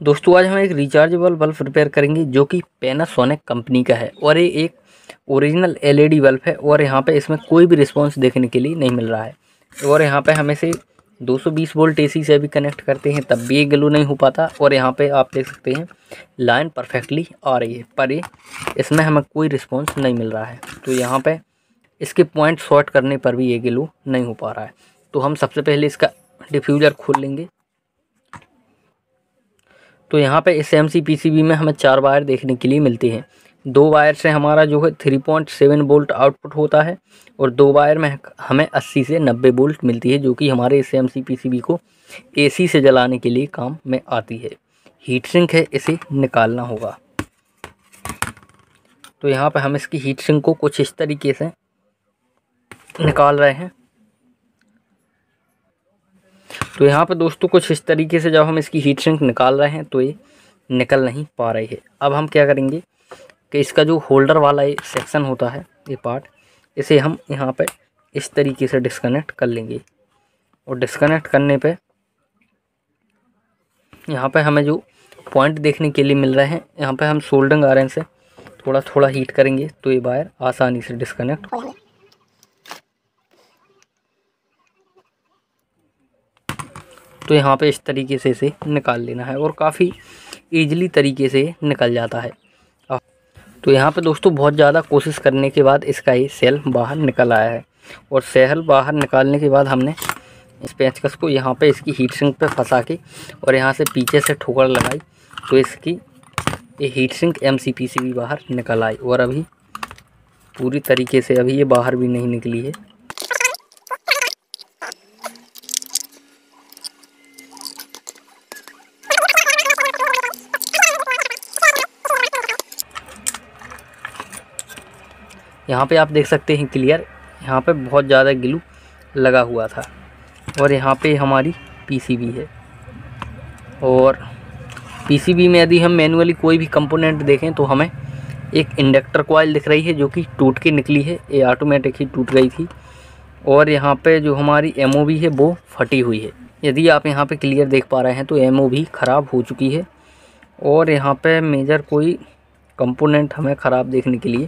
दोस्तों आज हम एक रिचार्जेबल बल्ब रिपेयर करेंगे जो कि पैनासोनिक कंपनी का है और ये एक ओरिजिनल एलईडी बल्ब है और यहाँ पे इसमें कोई भी रिस्पांस देखने के लिए नहीं मिल रहा है। और यहाँ पे हम इसे 220 वोल्ट एसी से भी कनेक्ट करते हैं तब भी ये ग्लो नहीं हो पाता। और यहाँ पे आप देख सकते हैं लाइन परफेक्टली आ रही है पर ये इसमें हमें कोई रिस्पॉन्स नहीं मिल रहा है। तो यहाँ पर इसके पॉइंट शॉर्ट करने पर भी ये ग्लो नहीं हो पा रहा है। तो हम सबसे पहले इसका डिफ्यूज़र खोल लेंगे। तो यहाँ पे इस एमसी पीसीबी में हमें 4 वायर देखने के लिए मिलते हैं। 2 वायर से हमारा जो है 3.7 वोल्ट आउटपुट होता है और 2 वायर में हमें 80 से 90 वोल्ट मिलती है जो कि हमारे इस एमसी पीसीबी को एसी से जलाने के लिए काम में आती है। हीट सिंक है, इसे निकालना होगा। तो यहाँ पे हम इसकी हीट सिंक को कुछ इस तरीके से निकाल रहे हैं। तो यहाँ पे दोस्तों कुछ इस तरीके से जब हम इसकी हीट सिंक निकाल रहे हैं तो ये निकल नहीं पा रही है। अब हम क्या करेंगे कि इसका जो होल्डर वाला ये सेक्शन होता है, ये पार्ट, इसे हम यहाँ पे इस तरीके से डिस्कनेक्ट कर लेंगे। और डिस्कनेक्ट करने पे यहाँ पे हमें जो पॉइंट देखने के लिए मिल रहे हैं, यहाँ पे हम सोल्डरिंग आयरन से थोड़ा थोड़ा हीट करेंगे तो ये वायर आसानी से डिस्कनेक्ट हो जाएगा। तो यहाँ पे इस तरीके से इसे निकाल लेना है और काफ़ी ईजिली तरीके से निकल जाता है। तो यहाँ पे दोस्तों बहुत ज़्यादा कोशिश करने के बाद इसका ये सेल बाहर निकल आया है। और सेल बाहर निकालने के बाद हमने इस पेंचकस को यहाँ पे इसकी हीट सिंक पे फंसा के और यहाँ से पीछे से ठोकर लगाई तो इसकी ये हीट सिंक एमसीपीसीबी बाहर निकल आई। और अभी पूरी तरीके से अभी ये बाहर भी नहीं निकली है। यहाँ पे आप देख सकते हैं क्लियर, यहाँ पे बहुत ज़्यादा ग्लू लगा हुआ था। और यहाँ पे हमारी पीसीबी है और पीसीबी में यदि हम मैनुअली कोई भी कंपोनेंट देखें तो हमें एक इंडक्टर कॉइल दिख रही है जो कि टूट के निकली है, ये ऑटोमेटिक ही टूट गई थी। और यहाँ पे जो हमारी एमओवी है वो फटी हुई है। यदि आप यहाँ पे क्लियर देख पा रहे हैं तो एमओवी ख़राब हो चुकी है। और यहाँ पे मेजर कोई कंपोनेंट हमें ख़राब देखने के लिए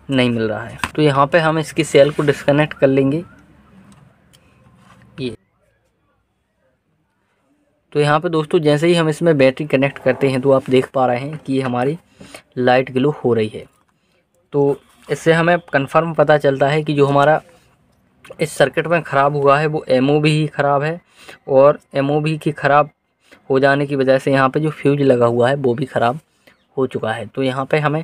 नहीं मिल रहा है। तो यहाँ पे हम इसकी सेल को डिस्कनेक्ट कर लेंगे ये। तो यहाँ पे दोस्तों जैसे ही हम इसमें बैटरी कनेक्ट करते हैं तो आप देख पा रहे हैं कि ये हमारी लाइट ग्लो हो रही है। तो इससे हमें कंफर्म पता चलता है कि जो हमारा इस सर्किट में ख़राब हुआ है वो एमओवी ही ख़राब है। और एमओवी की ख़राब हो जाने की वजह से यहाँ पे जो फ्यूज लगा हुआ है वो भी ख़राब हो चुका है। तो यहाँ पे हमें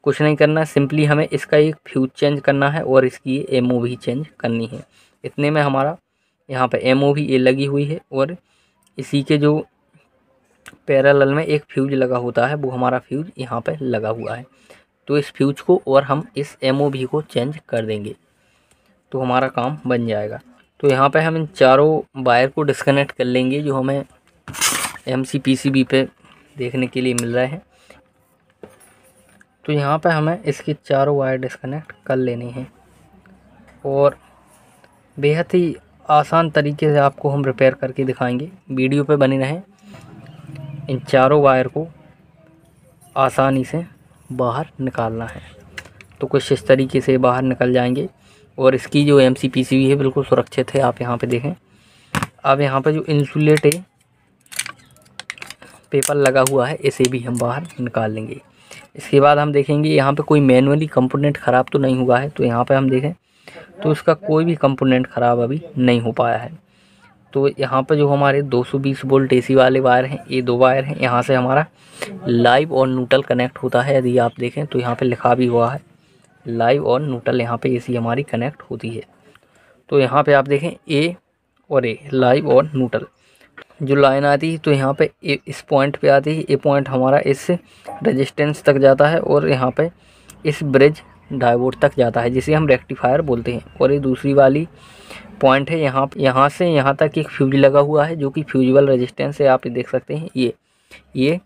कुछ नहीं करना, सिंपली हमें इसका एक फ्यूज चेंज करना है और इसकी एमओवी चेंज करनी है। इतने में हमारा यहाँ पे एमओवी ये लगी हुई है और इसी के जो पैरेलल में एक फ्यूज लगा होता है वो हमारा फ्यूज यहाँ पे लगा हुआ है। तो इस फ्यूज को और हम इस एमओवी को चेंज कर देंगे तो हमारा काम बन जाएगा। तो यहाँ पे हम इन चारों वायर को डिस्कनेक्ट कर लेंगे जो हमें एमसीपीसीबी पे देखने के लिए मिल रहे हैं। तो यहाँ पे हमें इसकी चारों वायर डिस्कनेक्ट कर लेनी है और बेहद ही आसान तरीके से आपको हम रिपेयर करके दिखाएंगे। वीडियो पे बने रहें। इन चारों वायर को आसानी से बाहर निकालना है तो कुछ इस तरीके से बाहर निकल जाएंगे। और इसकी जो एमसीपीसीबी है बिल्कुल सुरक्षित है, आप यहाँ पे देखें। अब यहाँ पे जो इंसुलेट पेपर लगा हुआ है इसे भी हम बाहर निकाल लेंगे। इसके बाद हम देखेंगे यहाँ पे कोई मैनुअली कंपोनेंट ख़राब तो नहीं हुआ है। तो यहाँ पे हम देखें तो इसका कोई भी कंपोनेंट ख़राब अभी नहीं हो पाया है। तो यहाँ पे जो हमारे 220 वोल्ट एसी वाले वायर हैं, ये 2 वायर हैं, यहाँ से हमारा लाइव और न्यूट्रल कनेक्ट होता है। यदि आप देखें तो यहाँ पे लिखा भी हुआ है लाइव और न्यूट्रल, यहाँ पे एसी हमारी कनेक्ट होती है। तो यहाँ पे आप देखें ए और ए, लाइव और न्यूट्रल जो लाइन आती है तो यहाँ पे इस पॉइंट पे आती है। ये पॉइंट हमारा इस रेजिस्टेंस तक जाता है और यहाँ पे इस ब्रिज डायोड तक जाता है जिसे हम रेक्टिफायर बोलते हैं। और ये दूसरी वाली पॉइंट है, यहाँ से यहाँ तक एक फ्यूज लगा हुआ है जो कि फ्यूजिबल रेजिस्टेंस है। आप ये देख सकते हैं ये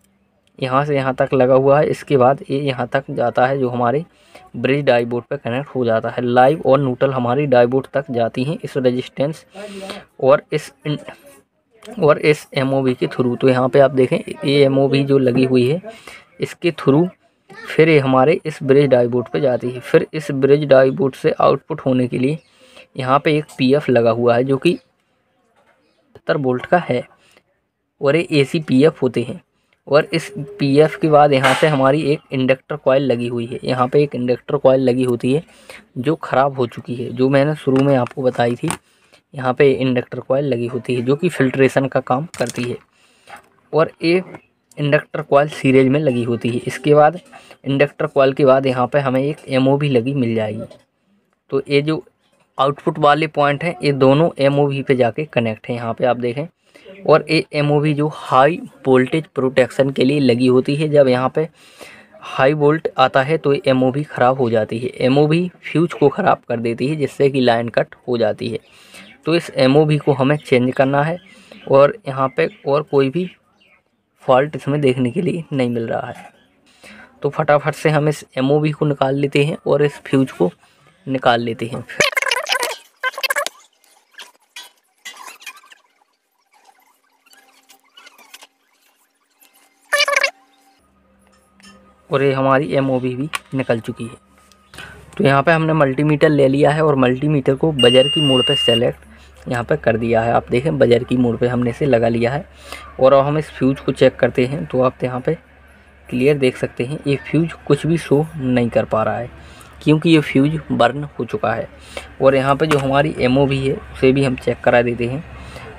यहाँ से यहाँ तक लगा हुआ है। इसके बाद ये यहाँ तक जाता है जो हमारे ब्रिज डायोड पे कनेक्ट हो जाता है। लाइव और न्यूट्रल हमारी डायोड तक जाती हैं इस रेजिस्टेंस और इस और इस एमओवी के थ्रू। तो यहाँ पे आप देखें ये एमओवी जो लगी हुई है इसके थ्रू फिर ये हमारे इस ब्रिज डाईबोर्ड पे जाती है। फिर इस ब्रिज डाईबोर्ड से आउटपुट होने के लिए यहाँ पे एक पीएफ लगा हुआ है जो कि 70 वोल्ट का है और ये एसी पीएफ होते हैं। और इस पीएफ के बाद यहाँ से हमारी एक इंडक्टर कॉइल लगी हुई है। यहाँ पे एक इंडक्टर कॉइल लगी होती है जो ख़राब हो चुकी है, जो मैंने शुरू में आपको बताई थी। यहाँ पे इंडक्टर कॉइल लगी होती है जो कि फिल्ट्रेशन का काम करती है और एक इंडक्टर कॉइल सीरीज में लगी होती है। इसके बाद इंडक्टर कॉइल के बाद यहाँ पे हमें एक एमओवी लगी मिल जाएगी। तो ये जो आउटपुट वाले पॉइंट हैं ये दोनों एमओवी पे जाके कनेक्ट हैं, यहाँ पे आप देखें। और ये एमओवी जो हाई वोल्टेज प्रोटेक्शन के लिए लगी होती है। जब यहाँ पे हाई वोल्ट आता है तो ये एमओवी ख़राब हो जाती है। एमओवी फ्यूज को ख़राब कर देती है जिससे कि लाइन कट हो जाती है। तो इस एमओवी को हमें चेंज करना है और यहाँ पे और कोई भी फॉल्ट इसमें देखने के लिए नहीं मिल रहा है। तो फटाफट से हम इस एमओवी को निकाल लेते हैं और इस फ्यूज को निकाल लेते हैं। और ये हमारी एमओवी भी निकल चुकी है। तो यहाँ पे हमने मल्टीमीटर ले लिया है और मल्टीमीटर को बजर की मोड पे सेलेक्ट यहाँ पे कर दिया है। आप देखें बजर की मोड पे हमने इसे लगा लिया है। और अब हम इस फ्यूज को चेक करते हैं तो आप यहाँ पे क्लियर देख सकते हैं ये फ्यूज कुछ भी शो नहीं कर पा रहा है क्योंकि ये फ्यूज बर्न हो चुका है। और यहाँ पे जो हमारी एमओवी है उसे भी हम चेक करा देते हैं।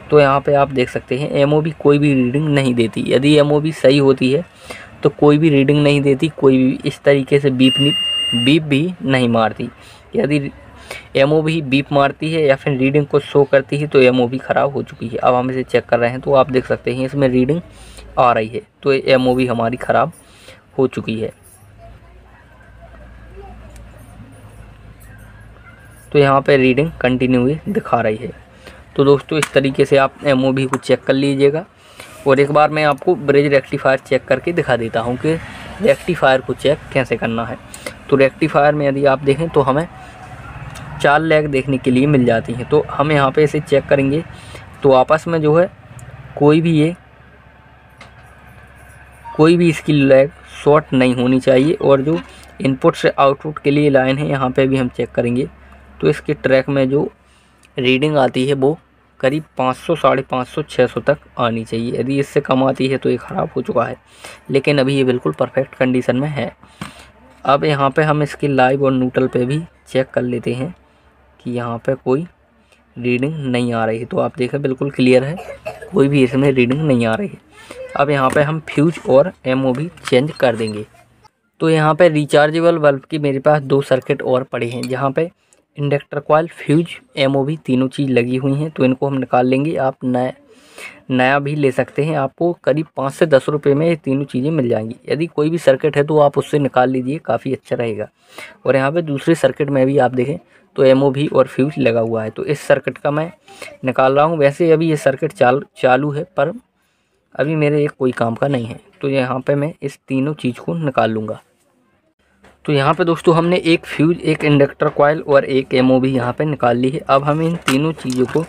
तो यहाँ पे आप देख सकते हैं एमओवी कोई भी रीडिंग नहीं देती। यदि एमओवी सही होती है तो कोई भी रीडिंग नहीं देती, कोई भी इस तरीके से बीप भी नहीं मारती। यदि एमओवी बीप मारती है या फिर रीडिंग को शो करती है तो एमओवी ख़राब हो चुकी है। अब हम इसे चेक कर रहे हैं तो आप देख सकते हैं इसमें रीडिंग आ रही है, तो एमओवी हमारी ख़राब हो चुकी है। तो यहाँ पे रीडिंग कंटिन्यू दिखा रही है। तो दोस्तों इस तरीके से आप एमओवी को चेक कर लीजिएगा। और एक बार मैं आपको ब्रिज रेक्टिफायर चेक करके दिखा देता हूँ कि रेक्टिफायर को चेक कैसे करना है। तो रेक्टिफायर में यदि आप देखें तो हमें 4 लैग देखने के लिए मिल जाती हैं। तो हम यहाँ पे इसे चेक करेंगे तो आपस में जो है कोई भी इसकी लैग शॉर्ट नहीं होनी चाहिए। और जो इनपुट से आउटपुट के लिए लाइन है यहाँ पे भी हम चेक करेंगे तो इसके ट्रैक में जो रीडिंग आती है वो करीब 500, 550, 600 तक आनी चाहिए। यदि इससे कम आती है तो ये ख़राब हो चुका है, लेकिन अभी ये बिल्कुल परफेक्ट कंडीशन में है। अब यहाँ पे हम इसके लाइव और न्यूट्रल पे भी चेक कर लेते हैं कि यहाँ पे कोई रीडिंग नहीं आ रही है। तो आप देखें बिल्कुल क्लियर है, कोई भी इसमें रीडिंग नहीं आ रही है। अब यहाँ पे हम फ्यूज और एमओवी चेंज कर देंगे। तो यहाँ पे रिचार्जेबल बल्ब की मेरे पास 2 सर्किट और पड़े हैं जहाँ पे इंडक्टर कॉइल, फ्यूज, एमओवी तीनों चीज़ लगी हुई हैं। तो इनको हम निकाल लेंगे। आप नया भी ले सकते हैं, आपको करीब 5 से 10 रुपये में ये तीनों चीज़ें मिल जाएंगी। यदि कोई भी सर्किट है तो आप उससे निकाल लीजिए, काफ़ी अच्छा रहेगा। और यहाँ पे दूसरे सर्किट में भी आप देखें तो एमओवी और फ्यूज लगा हुआ है। तो इस सर्किट का मैं निकाल रहा हूँ। वैसे अभी ये सर्किट चालू है पर अभी मेरे एक कोई काम का नहीं है। तो यहाँ पे मैं इस तीनों चीज़ को निकाल लूँगा। तो यहाँ पे दोस्तों हमने एक फ्यूज, एक इंडक्टर कॉइल और एक एमओवी यहाँ पे निकाल ली है। अब हम इन तीनों चीज़ों को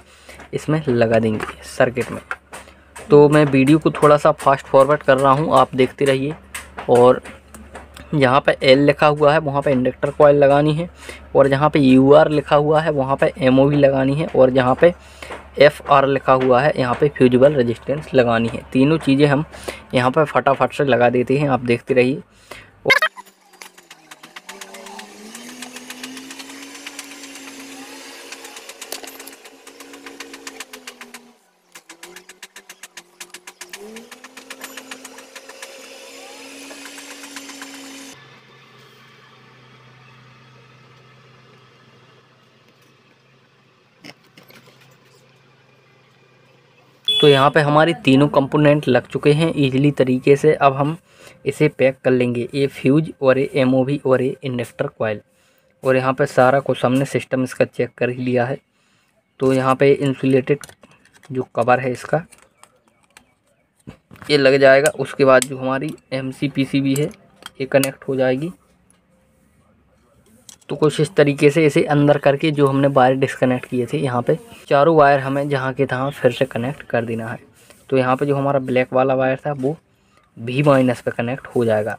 इसमें लगा देंगे सर्किट में। तो मैं वीडियो को थोड़ा सा फास्ट फॉरवर्ड कर रहा हूँ, आप देखते रहिए। और जहाँ पे एल लिखा हुआ है वहाँ पे इंडक्टर कॉइल लगानी है और जहाँ पे यूआर लिखा हुआ है वहाँ पे एमओवी लगानी है और जहाँ पे एफआर लिखा हुआ है यहाँ पे फ्यूजिबल रेजिस्टेंस लगानी है। तीनों चीज़ें हम यहाँ पे फटाफट से लगा देते हैं, आप देखते रहिए। तो यहाँ पे हमारे तीनों कंपोनेंट लग चुके हैं इजीली तरीके से। अब हम इसे पैक कर लेंगे, ये फ्यूज और ये एमओवी और ये इंडक्टर कॉइल। और यहाँ पे सारा कुछ हमने सिस्टम इसका चेक कर ही लिया है। तो यहाँ पे इंसुलेटेड जो कवर है इसका ये लग जाएगा। उसके बाद जो हमारी एमसी पीसीबी है ये कनेक्ट हो जाएगी। तो कुछ इस तरीके से इसे अंदर करके जो हमने वायर डिस्कनेक्ट किए थे यहाँ पे चारों वायर हमें जहाँ के तहाँ फिर से कनेक्ट कर देना है। तो यहाँ पे जो हमारा ब्लैक वाला वायर था वो V- पे कनेक्ट हो जाएगा।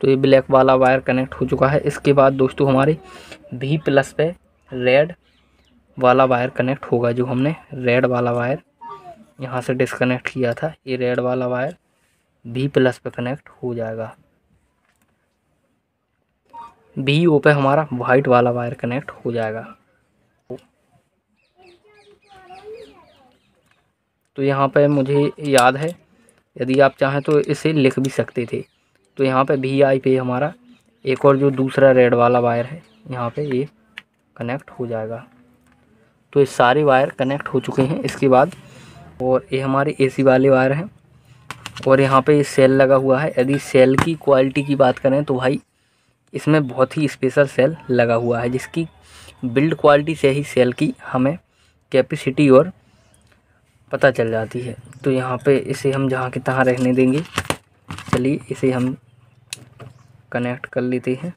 तो ये ब्लैक वाला वायर कनेक्ट हो चुका है। इसके बाद दोस्तों हमारे V+ पे रेड वाला वायर कनेक्ट होगा। जो हमने रेड वाला वायर यहाँ से डिस्कनेक्ट किया था, ये रेड वाला वायर V+ पे कनेक्ट हो जाएगा। VO पे हमारा वाइट वाला वायर कनेक्ट हो जाएगा। तो यहाँ पे मुझे याद है, यदि आप चाहें तो इसे लिख भी सकते थे। तो यहाँ पे VI पे हमारा एक और जो दूसरा रेड वाला वायर है यहाँ पे ये कनेक्ट हो जाएगा। तो ये सारे वायर कनेक्ट हो चुके हैं। इसके बाद और ये हमारे AC वाले वायर हैं और यहाँ पे ये सेल लगा हुआ है। यदि सेल की क्वालिटी की बात करें तो भाई इसमें बहुत ही स्पेशल सेल लगा हुआ है, जिसकी बिल्ड क्वालिटी से ही सेल की हमें कैपेसिटी और पता चल जाती है। तो यहाँ पे इसे हम जहाँ के तहाँ रहने देंगे। चलिए इसे हम कनेक्ट कर लेते हैं।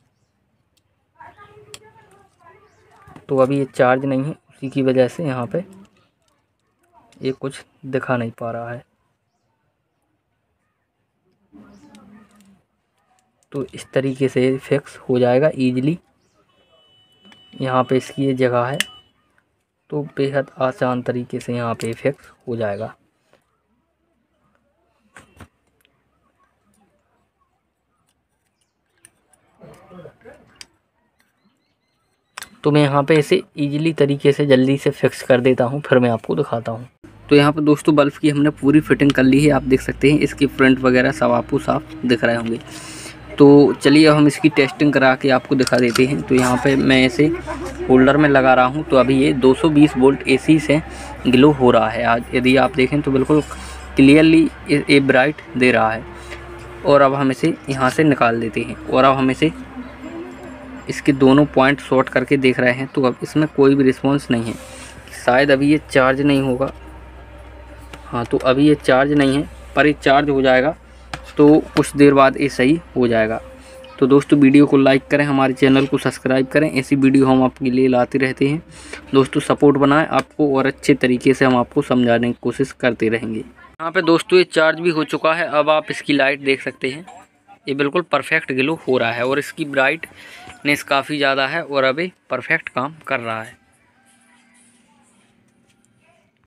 तो अभी ये चार्ज नहीं है, उसी की वजह से यहाँ पे ये कुछ दिखा नहीं पा रहा है। तो इस तरीके से फिक्स हो जाएगा ईजिली। यहाँ पे इसकी ये जगह है, तो बेहद आसान तरीके से यहाँ पे फिक्स हो जाएगा। तो मैं यहाँ पे इसे ईजिली तरीके से जल्दी से फिक्स कर देता हूँ, फिर मैं आपको दिखाता हूँ। तो यहाँ पे दोस्तों बल्ब की हमने पूरी फिटिंग कर ली है। आप देख सकते हैं इसकी फ्रंट वगैरह सब आपको साफ दिख रहे होंगे। तो चलिए अब हम इसकी टेस्टिंग करा के आपको दिखा देते हैं। तो यहाँ पे मैं इसे होल्डर में लगा रहा हूँ। तो अभी ये 220 वोल्ट AC से ग्लो हो रहा है। आज यदि आप देखें तो बिल्कुल क्लियरली ये ब्राइट दे रहा है। और अब हम इसे यहाँ से निकाल देते हैं और अब हम इसे इसके दोनों पॉइंट शॉर्ट करके देख रहे हैं। तो अब इसमें कोई भी रिस्पॉन्स नहीं है, शायद अभी ये चार्ज नहीं होगा। हाँ, तो अभी ये चार्ज नहीं है, पर ये चार्ज हो जाएगा तो कुछ देर बाद ये सही हो जाएगा। तो दोस्तों वीडियो को लाइक करें, हमारे चैनल को सब्सक्राइब करें। ऐसी वीडियो हम आपके लिए लाते रहते हैं। दोस्तों सपोर्ट बनाएं आपको और अच्छे तरीके से हम आपको समझाने की कोशिश करते रहेंगे। यहाँ पे दोस्तों ये चार्ज भी हो चुका है। अब आप इसकी लाइट देख सकते हैं, ये बिल्कुल परफेक्ट ग्लो हो रहा है और इसकी ब्राइटनेस काफ़ी ज़्यादा है और अभी परफेक्ट काम कर रहा है।